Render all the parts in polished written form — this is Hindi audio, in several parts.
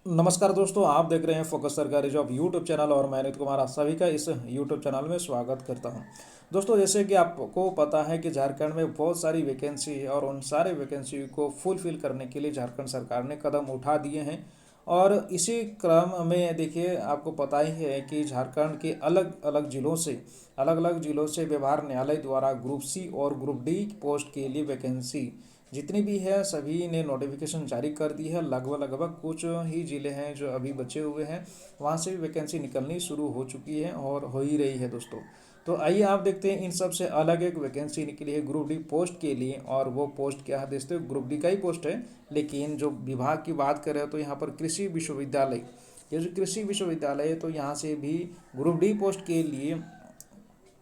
नमस्कार दोस्तों, आप देख रहे हैं फोकस सरकारी जॉब यूट्यूब चैनल और मैं अनित कुमार आप सभी का इस यूट्यूब चैनल में स्वागत करता हूं। दोस्तों, जैसे कि आपको पता है कि झारखंड में बहुत सारी वैकेंसी है और उन सारे वैकेंसी को फुलफिल करने के लिए झारखंड सरकार ने कदम उठा दिए हैं। और इसी क्रम में देखिए, आपको पता ही है कि झारखंड के अलग अलग जिलों से व्यवहार न्यायालय द्वारा ग्रुप सी और ग्रुप डी पोस्ट के लिए वैकेंसी जितनी भी है सभी ने नोटिफिकेशन जारी कर दी है। लगभग लगभग कुछ ही ज़िले हैं जो अभी बचे हुए हैं, वहाँ से भी वैकेंसी निकलनी शुरू हो चुकी है और हो ही रही है दोस्तों। तो आइए आप देखते हैं, इन सब से अलग एक वैकेंसी निकली है ग्रुप डी पोस्ट के लिए। और वो पोस्ट क्या है दोस्तों, ग्रुप डी का ही पोस्ट है, लेकिन जो विभाग की बात करें तो यहाँ पर कृषि विश्वविद्यालय, ये जो कृषि विश्वविद्यालय है तो यहाँ से भी ग्रुप डी पोस्ट के लिए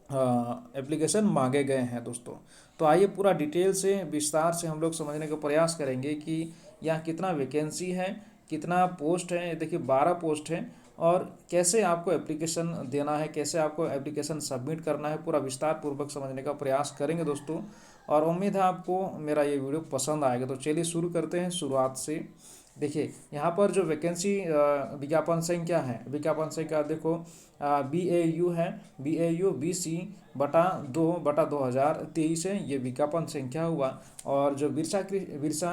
एप्लीकेशन मांगे गए हैं दोस्तों। तो आइए पूरा डिटेल से विस्तार से हम लोग समझने का प्रयास करेंगे कि यहाँ कितना वैकेंसी है, कितना पोस्ट है। देखिए 12 पोस्ट है और कैसे आपको एप्लीकेशन देना है, कैसे आपको एप्लीकेशन सबमिट करना है, पूरा विस्तार पूर्वक समझने का प्रयास करेंगे दोस्तों। और उम्मीद है आपको मेरा ये वीडियो पसंद आएगा। तो चलिए शुरू करते हैं शुरुआत से। देखिए यहाँ पर जो वैकेंसी विज्ञापन संख्या है, विज्ञापन संख्या देखो BAU है, BAU BC बटा 2/2023 है, ये विज्ञापन संख्या हुआ। और जो बिरसा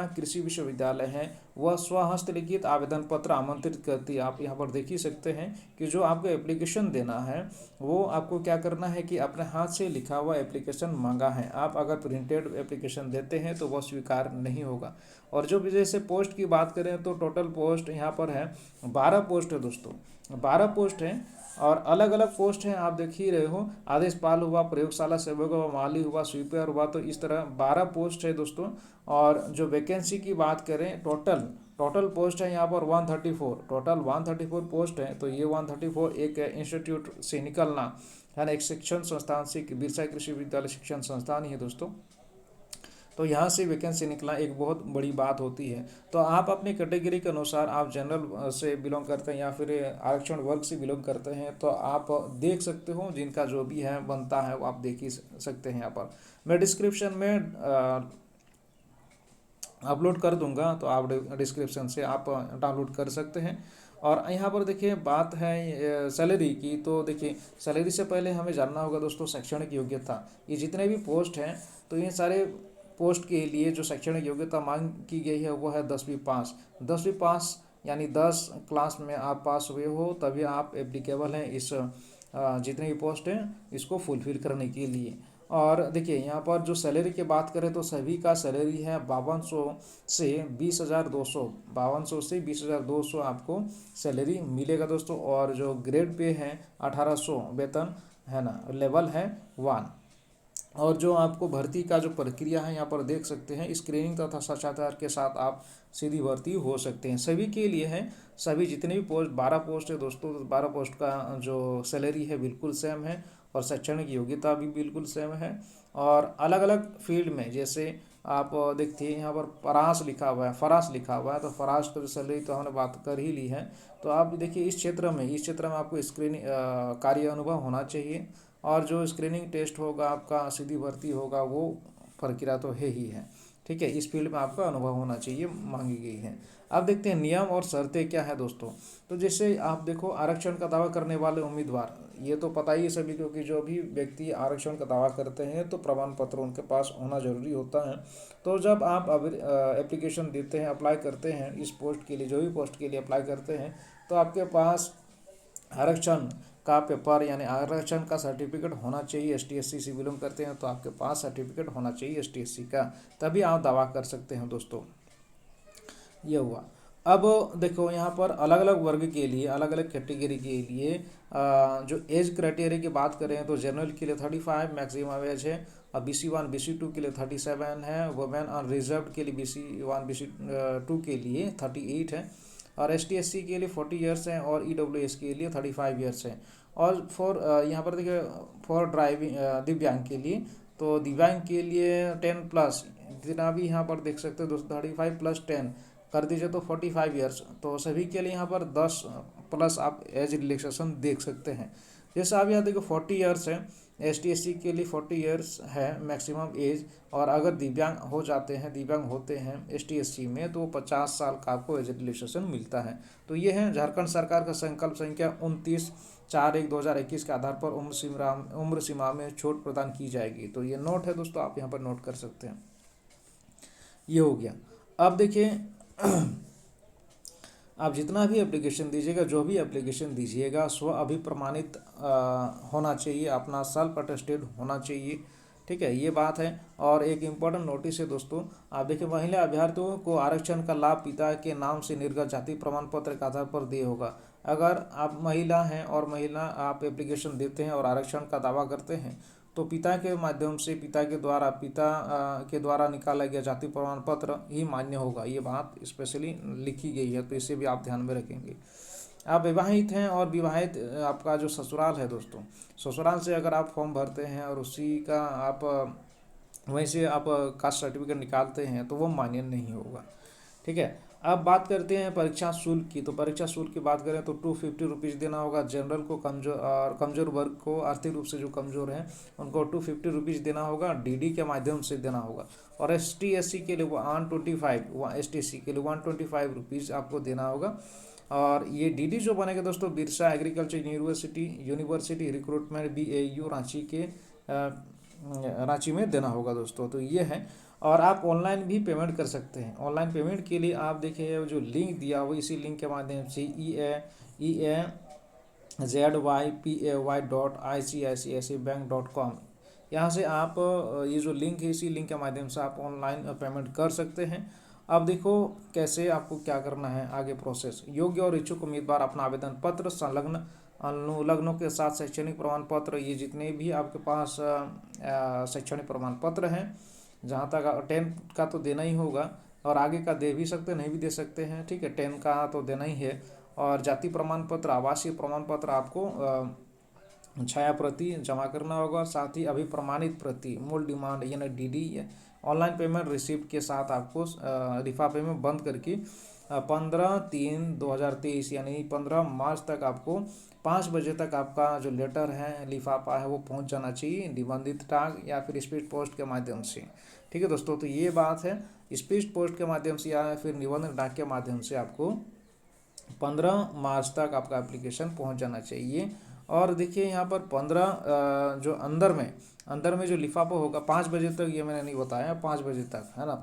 कृषि विश्वविद्यालय है वह स्वहस्तलिखित आवेदन पत्र आमंत्रित करती है। आप यहाँ पर देख ही सकते हैं कि जो आपको एप्लीकेशन देना है वो आपको क्या करना है कि अपने हाथ से लिखा हुआ एप्लीकेशन मांगा है। आप अगर प्रिंटेड एप्लीकेशन देते हैं तो वह स्वीकार नहीं होगा। और जो जैसे पोस्ट की बात करें तो टोटल पोस्ट यहाँ पर है 12 पोस्ट है दोस्तों, 12 पोस्ट है। और अलग अलग पोस्ट हैं, आप देख ही रहे हो, आदेशपाल हुआ, प्रयोगशाला सेवक हुआ, माली हुआ, स्वीपर हुआ, तो इस तरह 12 पोस्ट है दोस्तों। और जो वैकेंसी की बात करें टोटल पोस्ट है यहाँ पर 134, टोटल 134 पोस्ट है। तो ये 134 एक इंस्टीट्यूट से निकलना है ना, एक शिक्षण संस्थान से, बिरसा कृषि विद्यालय शिक्षण संस्थान ही है दोस्तों। तो यहाँ से वैकेंसी निकलना एक बहुत बड़ी बात होती है। तो आप अपनी कैटेगरी के अनुसार, आप जनरल से बिलोंग करते हैं या फिर आरक्षण वर्ग से बिलोंग करते हैं, तो आप देख सकते हो, जिनका जो भी है बनता है वो आप देख ही सकते हैं। यहाँ पर मैं डिस्क्रिप्शन में अपलोड कर दूंगा, तो आप डिस्क्रिप्शन से आप डाउनलोड कर सकते हैं। और यहाँ पर देखिए बात है सैलरी की। तो देखिए सैलरी से पहले हमें जानना होगा दोस्तों शैक्षणिक योग्यता। ये जितने भी पोस्ट हैं तो ये सारे पोस्ट के लिए जो शैक्षणिक योग्यता मांग की गई है वो है 10वीं पास। 10वीं पास यानी 10 क्लास में आप पास हुए हो तभी आप एप्लीकेबल हैं इस जितने भी पोस्ट हैं इसको फुलफिल करने के लिए। और देखिए यहाँ पर जो सैलरी की बात करें तो सभी का सैलरी है 5200 से 20,200, 5200 से 20,200 आपको सैलरी मिलेगा दोस्तों। और जो ग्रेड पे है 1800 वेतन है ना, लेवल है 1। और जो आपको भर्ती का जो प्रक्रिया है यहाँ पर देख सकते हैं, स्क्रीनिंग तथा साक्षात्कार के साथ आप सीधी भर्ती हो सकते हैं। सभी के लिए है, सभी जितने भी पोस्ट 12 पोस्ट है दोस्तों, 12 पोस्ट का जो सैलरी है बिल्कुल सेम है और शैक्षणिक योग्यता भी बिल्कुल सेम है। और अलग अलग फील्ड में जैसे आप देखते हैं यहाँ पर फरास लिखा हुआ है, फरास लिखा हुआ है, तो फरास का जो सैलरी तो हमने बात कर ही ली है। तो आप देखिए इस क्षेत्र में आपको स्क्रीनिंग कार्य अनुभव होना चाहिए। और जो स्क्रीनिंग टेस्ट होगा आपका, सीधी भर्ती होगा, वो प्रक्रिया तो है ही है। ठीक है, इस फील्ड में आपका अनुभव होना चाहिए, मांगी गई है। अब देखते हैं नियम और शर्तें क्या है दोस्तों। तो जैसे आप देखो, आरक्षण का दावा करने वाले उम्मीदवार, ये तो पता ही है सभी को कि जो भी व्यक्ति आरक्षण का दावा करते हैं तो प्रमाण पत्र उनके पास होना जरूरी होता है। तो जब आप एप्लीकेशन देते हैं, अप्लाई करते हैं इस पोस्ट के लिए, जो भी पोस्ट के लिए अप्लाई करते हैं, तो आपके पास आरक्षण का पेपर यानी आरक्षण का सर्टिफिकेट होना चाहिए। ST SC से बिलोंग करते हैं तो आपके पास सर्टिफिकेट होना चाहिए ST SC का, तभी आप दावा कर सकते हैं दोस्तों। ये हुआ। अब देखो यहाँ पर अलग अलग वर्ग के लिए, अलग अलग कैटेगरी के लिए जो एज क्राइटेरिया की बात करें तो जनरल के लिए 35 मैक्सिमम एज है, और BC1 BC2 के लिए 37 है, वुमेन अनरिजर्व के लिए BC1 BC2 के लिए 38 है, और ST SC के लिए 40 ईयर्स हैं, और EWS के लिए 35 ईयर्स हैं। और यहाँ पर देखिए फॉर ड्राइविंग दिव्यांग के लिए, तो दिव्यांग के लिए 10+ जितना भी यहाँ पर देख सकते हो दोस्तों, 35 + 10 कर दीजिए तो 45 ईयर्स। तो सभी के लिए यहाँ पर 10+ आप एज रिलैक्सेशन देख सकते हैं। जैसे आप यहाँ देखो 40 ईयर्स है, ST/SC के लिए 40 ईयर्स है मैक्सिमम एज, और अगर दिव्यांग हो जाते हैं, दिव्यांग होते हैं ST/SC में, तो 50 साल का आपको एज रिलैक्सेशन मिलता है। तो ये है झारखंड सरकार का संकल्प संख्या 29/4/2021 के आधार पर उम्र सीमा में छूट प्रदान की जाएगी। तो ये नोट है दोस्तों, आप यहाँ पर नोट कर सकते हैं। ये हो गया। अब देखिए आप जितना भी एप्लीकेशन दीजिएगा, जो भी एप्लीकेशन दीजिएगा, स्व अभिप्रमाणित होना चाहिए, अपना सेल्फ अटेस्टेड होना चाहिए। ठीक है, ये बात है। और एक इम्पॉर्टेंट नोटिस है दोस्तों, आप देखिए महिला अभ्यर्थियों को आरक्षण का लाभ पिता के नाम से निर्गत जाति प्रमाण पत्र के आधार पर दिए होगा। अगर आप महिला हैं और महिला आप एप्लीकेशन देते हैं और आरक्षण का दावा करते हैं, तो पिता के माध्यम से, पिता के द्वारा निकाला गया जाति प्रमाण पत्र ही मान्य होगा। ये बात स्पेशली लिखी गई है, तो इसे भी आप ध्यान में रखेंगे। आप विवाहित हैं और विवाहित आपका जो ससुराल है दोस्तों, ससुराल से अगर आप फॉर्म भरते हैं और उसी का आप वहीं से आप कास्ट सर्टिफिकेट निकालते हैं, तो वो मान्य नहीं होगा। ठीक है, अब बात करते हैं परीक्षा शुल्क की। तो परीक्षा शुल्क की बात करें तो 250 रुपीज़ देना होगा। जनरल को कमजोर वर्ग को, आर्थिक रूप से जो कमज़ोर हैं, उनको 250 रुपीज़ देना होगा, DD के माध्यम से देना होगा। और ST/SC के लिए 125 के लिए 125 रुपीज़ आपको देना होगा। और ये DD जो बनेगा दोस्तों, Birsa agriculture university recruitment BAU Ranchi में देना होगा दोस्तों। तो ये है। और आप ऑनलाइन भी पेमेंट कर सकते हैं। ऑनलाइन पेमेंट के लिए आप देखिए जो लिंक दिया हुआ, इसी लिंक के माध्यम से eazpay.icicibank.com, यहाँ से आप ये जो लिंक है, इसी लिंक के माध्यम से आप ऑनलाइन पेमेंट कर सकते हैं। अब देखो कैसे आपको क्या करना है आगे प्रोसेस। योग्य और इच्छुक उम्मीदवार अपना आवेदन पत्र, संलग्न अनुलग्नों के साथ शैक्षणिक प्रमाण पत्र, ये जितने भी आपके पास शैक्षणिक प्रमाण पत्र हैं, जहाँ तक 10 का तो देना ही होगा, और आगे का दे भी सकते हैं, नहीं भी दे सकते हैं। ठीक है, 10 का तो देना ही है। और जाति प्रमाण पत्र, आवासीय प्रमाण पत्र आपको छाया प्रति जमा करना होगा। साथ ही अभी प्रमाणित प्रति, मूल डिमांड यानी DD, ऑनलाइन पेमेंट रिसिप्ट के साथ आपको लिफाफे में बंद करके 15/3/2023 यानी 15 मार्च तक आपको 5 बजे तक आपका जो लेटर है, लिफाफा है, वो पहुंच जाना चाहिए निबंधित डाक या फिर स्पीड पोस्ट के माध्यम से। ठीक है दोस्तों, तो ये बात है। स्पीड पोस्ट के माध्यम से या फिर निबंधित डाक के माध्यम से आपको 15 मार्च तक आपका एप्लीकेशन पहुंच जाना चाहिए। और देखिए यहाँ पर 15 जो अंदर में जो लिफाफा होगा 5 बजे तक, ये मैंने नहीं बताया, 5 बजे तक है ना,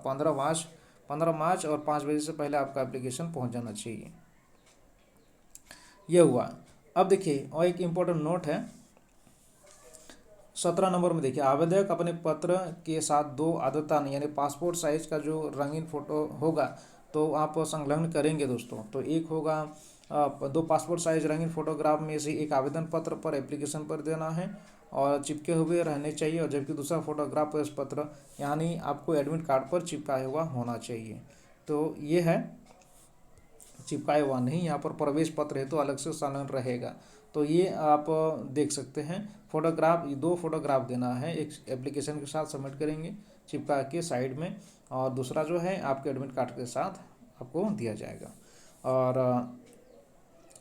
15 मार्च और 5 बजे से पहले आपका एप्लीकेशन पहुंच जाना चाहिए। ये हुआ। अब देखिए और एक इम्पोर्टेंट नोट है 17 नंबर में, देखिए आवेदक अपने पत्र के साथ 2 अद्यतन यानी पासपोर्ट साइज का जो रंगीन फोटो होगा, तो आप संलग्न करेंगे दोस्तों। तो एक होगा 2 पासपोर्ट साइज रंगीन फोटोग्राफ में से एक आवेदन पत्र पर एप्लीकेशन पर देना है और चिपके हुए रहने चाहिए, और जबकि दूसरा फोटोग्राफ प्रवेश पत्र यानी आपको एडमिट कार्ड पर चिपकाया हुआ होना चाहिए। तो ये है, चिपकाया हुआ नहीं, यहाँ पर प्रवेश पत्र है तो अलग से संलग्न रहेगा। तो ये आप देख सकते हैं। फोटोग्राफ, 2 फोटोग्राफ देना है, एक एप्लीकेशन के साथ सबमिट करेंगे चिपका के साइड में, और दूसरा जो है आपके एडमिट कार्ड के साथ आपको दिया जाएगा। और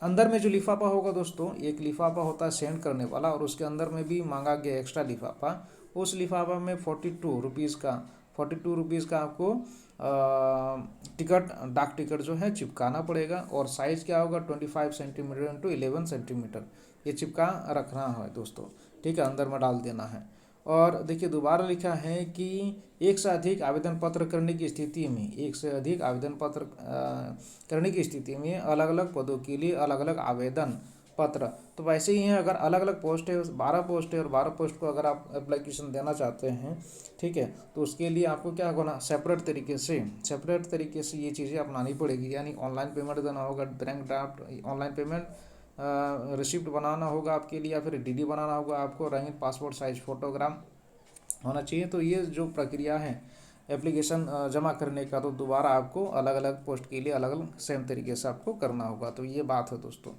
अंदर में जो लिफाफा होगा दोस्तों, एक लिफाफा होता है सेंड करने वाला, और उसके अंदर में भी मांगा गया एक्स्ट्रा लिफाफा। उस लिफाफा में 42 रुपीज़ का आपको डाक टिकट जो है चिपकाना पड़ेगा। और साइज़ क्या होगा, 25 सेंटीमीटर इंटू 11 सेंटीमीटर, ये चिपका रखना है दोस्तों। ठीक है, अंदर में डाल देना है। और देखिए दोबारा लिखा है कि एक से अधिक आवेदन पत्र करने की स्थिति में अलग अलग पदों के लिए अलग अलग आवेदन पत्र। तो वैसे ही है, अगर अलग अलग पोस्ट है, 12 पोस्ट है, और 12 पोस्ट को अगर आप एप्लीकेशन देना चाहते हैं, ठीक है, तो उसके लिए आपको क्या होना, सेपरेट तरीके से ये चीज़ें अपनानी पड़ेगी। यानी ऑनलाइन पेमेंट देना होगा, bank draft online payment receipt बनाना होगा आपके लिए, या फिर DD बनाना होगा आपको, रंगीन पासपोर्ट साइज फोटोग्राफ होना चाहिए। तो ये जो प्रक्रिया है एप्लीकेशन जमा करने का, तो दोबारा आपको अलग अलग पोस्ट के लिए अलग अलग सेम तरीके से आपको करना होगा। तो ये बात है दोस्तों।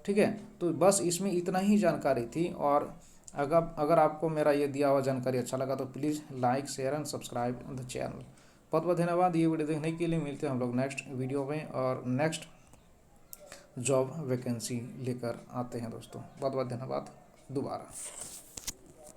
ठीक है, तो बस इसमें इतना ही जानकारी थी। और अगर आपको मेरा ये दिया हुआ जानकारी अच्छा लगा तो please like, share and subscribe the channel. बहुत बहुत धन्यवाद ये वीडियो देखने के लिए। मिलते हैं हम लोग नेक्स्ट वीडियो में, और नेक्स्ट जॉब वैकेंसी लेकर आते हैं दोस्तों। बहुत बहुत धन्यवाद। दोबारा।